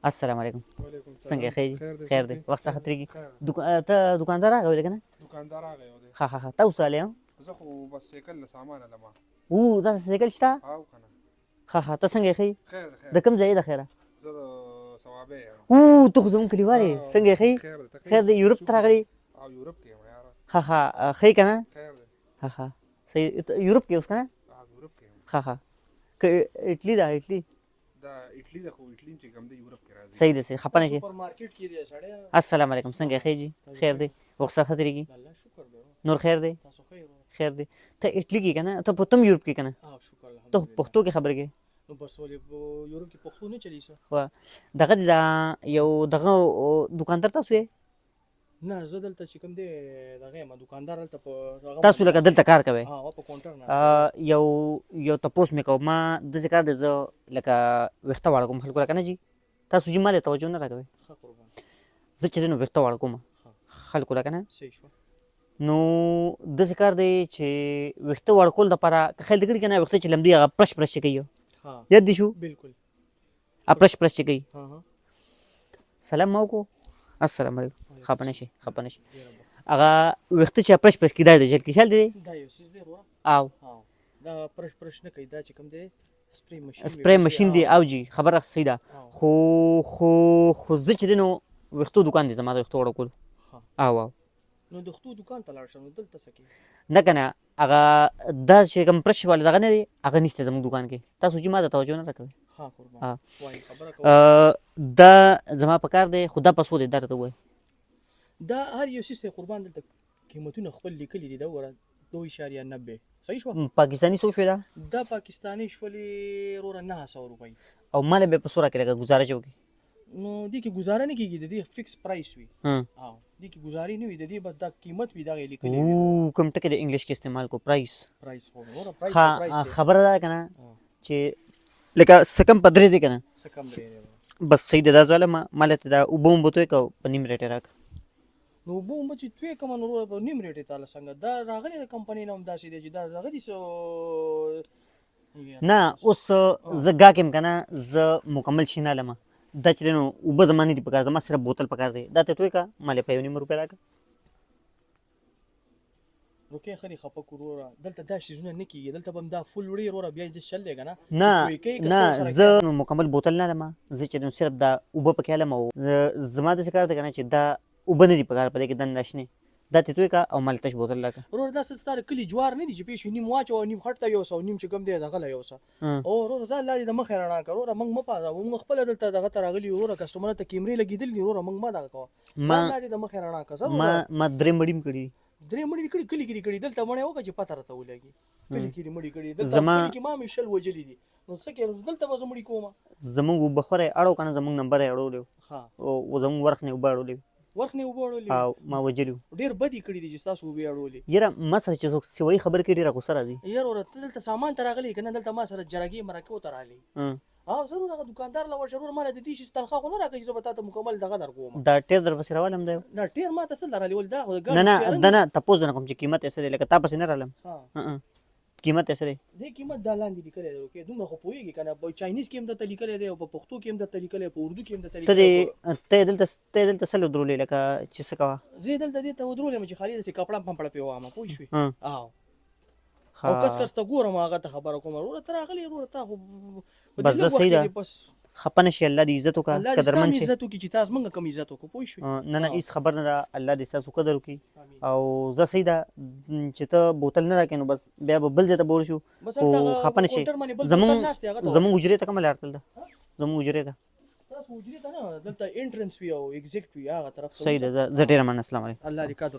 السلام علیکم. وعلیکم څنګه السلام. خیر خیر دی خیر ټیک دی دی وخت څخه ترېږي خیر ته دکاندار راغلی که نه دکاندار راغی و دی ها ته اوسهلی یم زه خو بس سایکل له سامان لما او داسې سایکل شته او که نه ته څنګه یې ښې خیر دی د کوم ځای یې د خیره زه د ثوابۍ یم او ته خو زموږ کلیوال یې څنګه یې ښې خیر دی ته خیر دی یورپ ته راغلی او یورپ کې یم یاره ښې که نه خیر دی صحیح یورپ کې اوس که نه او یورپ کې یم که اټلي ده اټلي دا اټلي ده خو اټلي چې کوم دی یورپ کې راځي صحیح دی صحیح خفه نه شي سپر مارکیټ کې دی سړی السلام علیکم څنګه یې ښې جي خیر دی وخت څخه ترېږي الله شکر دی نور خیر دی تاسو خیر خیر دی ته اټلي کې که نه ته په تم یورپ کې که نه شکر ته الحمدلله پښتو کې خبرې کوې نو بس ولې یورپ کې پښتو نه چلی سه دغه دی دا یو دغه دکاندار تاسو یې نه زه دلته چې کوم دی دغه یم دکاندار هلته په تاسو لکه دلته کار کوئ په کاونټر نه یو تپوس مې کوم ما داسې کار دی زه لکه ویښته واړه کوم خلکو لکه نه جي تاسو جي ما ته توجه نه راکوئ ښه قربان زه چې دی نو ویښته واړه کوم خلکو لکه نه صحیح شو نو داسې کار دی چې ویښته واړه کول دپاره که خیال دې کړي که نه ویښته چې لمدي هغه پرش پرش چې کوي یاد دې شو بالکل پرش پرش چې کوي ها سلام ما وکړو السلام علیکم خفه نه شي خفه نه شي هغه ویښته چې پرش پرش کي دا د جل کې خیال دی دا یو څیز دی وروره او دا پرش پرش نه کوي دا چې کوم دی سپری ماشین دی او جي خبره صحیح ده خو زه چې دی نو ویښتو دکان دی زما د ویښتو وړه کول او نو د خطو دکان ته لاړ شم نو دلته څه کوي نه که نه هغه دا چې کوم پرش والا دغه نه دی هغه نشته زموږ دکان کې تاسو چې ما ته توجه نه راکوئ دا زما په کار دی خو دا په څو دی دا راته ووایه دا هر یو څیز دی قربان دلته قیمتونه خپل لیکلي دي دا وګوره 2.90 صحیح شوه پاکستاني څو شوې ده دا پاکستاني شولې وروره 900 روپۍ او ماله به په څو راکړې لکه ګزاره چې وکړي نو دې کې ګزاره نه کېږي د دې فکس پرایس وي دې کې ګزارې نه وي د دې بس دا قیمت وي دغه یې لیکلي وي کوم ټکي د انګلیش کې استعمال کو پرایس خو وروره پرایس خبره ده که نه چې لکه څه کم په درې دی که نه څه کم دی بس صحیح دی دا ځواله ماله ته دا اوبه ومبه توی که په نیم ریټ یې راکړه نو اوبه ومبه چې توی کړمه نو وروره په نیم ریټ یې تاله څنګه دا راغلی د کمپنۍ نه هم داسې دی چې دا دغه دي نه اوس زه ګاک یم که نه زه مکمل شي نه لمه دا چې دی نو اوبه زما نه دي پکار زما صرف بوتل پکار دی دا ته توی که مالې په 1.5 روپۍ راکړه روپۍ ښه دي خفه کړو وروره دلته دا شیزونه نه کېږي دلته به هم دا فول وړي وروره بیا یې شل دی که نه زه مکمل بوتل نه لمه زه چې نو صرف دا اوبه پکې هلم او زما داسې کار دی که نه چې دا اوبه نه دي پکار په دې کې دننه شنې دا ته توی که او مالې تش بوتل راکړه وروره دا څه ستا د کلي جوار نه دي چې پوه شوې نیم واچوه نیم خټ ته یوسه او نیم چې کوم دی دغه له یوسه او وروره ځه الله دې د مخې رڼا کړه وروره موږ مه پازه موږ خپله دلته دغه ته راغلي یو وروره کسټمرانو ته کیمرې لګېدلي دي وروره موږ مه دغه کوه الله دې د مخې رڼا کړه ما 3 مړي م کړي درې مړي دي کړي کلي کې دي کړي دلته مړی وکړه چې پته راته ولګي کلي کې دي مړي کړي دلته کلي کې ما مې شل وجلي دي نو څه کوې دلته به زه مړي کوم زموږ اوبه خوری اړو که نه زموږ نمبر یې اړولی او زموږ ورخ نه اوبه اړولې ورخ نه اوبه اړولې او ما وجلي ډېر بدې کړي دي چې ستاسو اوبې اړولې یاره ما سره چې څوک سوایي خبرې کوي ډېره غوسه راځي یاره وروره ته دلته سامان ته راغلی که نه دلته ما سره جرګې مرکو ته راغلی ضرور هغه دکاندار له ورشه وروره ماله د دې شي تنخوا خو نه راکوي چې زه به تا ته مکمل دغه درکوم دا ټیر در پسې راولم دی نه ټیر ما ته څه درالي ول دا خو د نه تپوس نه کوم چې قیمت یې څه دی لکه تا پسې نه رالم قیمت یې څه دی دې قیمت دا لاندې لیکلی دی اوکې دومره خو پوهېږي که نه په چاینیز کې هم درته لیکلی دی او په پښتو کې هم درته لیکلی په اردو کې هم درته لیکلی ته یې دلته څه ودرولې لکه چې څه کوه زه یې دلته دې ته ودرولې یم چې خالي داسې کپړه پمپړه پرې ووهمه پوه شوې او کس کس ته ګورم هغه ته خبره کوم وروره ته راغلی وروره تا خو بس زه صحیح ده خفه نه شي الله دې عزت وکړه قدرمن شي عزت وکړي چې تاسو موږ کم عزت وکړو پوه شوې نه هېڅ خبر نه ده الله دې ستاسو قدر وکړي او زه صحیح ده چې ته بوتل نه راکړې نو بس بیا به بل ځای ته بول شو خو خفه نه شي زموږ حجرې ته کومه لار تل ده زموږ حجرې ته تاسو حجرې ته نه دلته انټرنس وي او ایګزیکټ وي هغه طرف ته صحیح ده زه ډېره مننه السلام علیکم الله دې قدر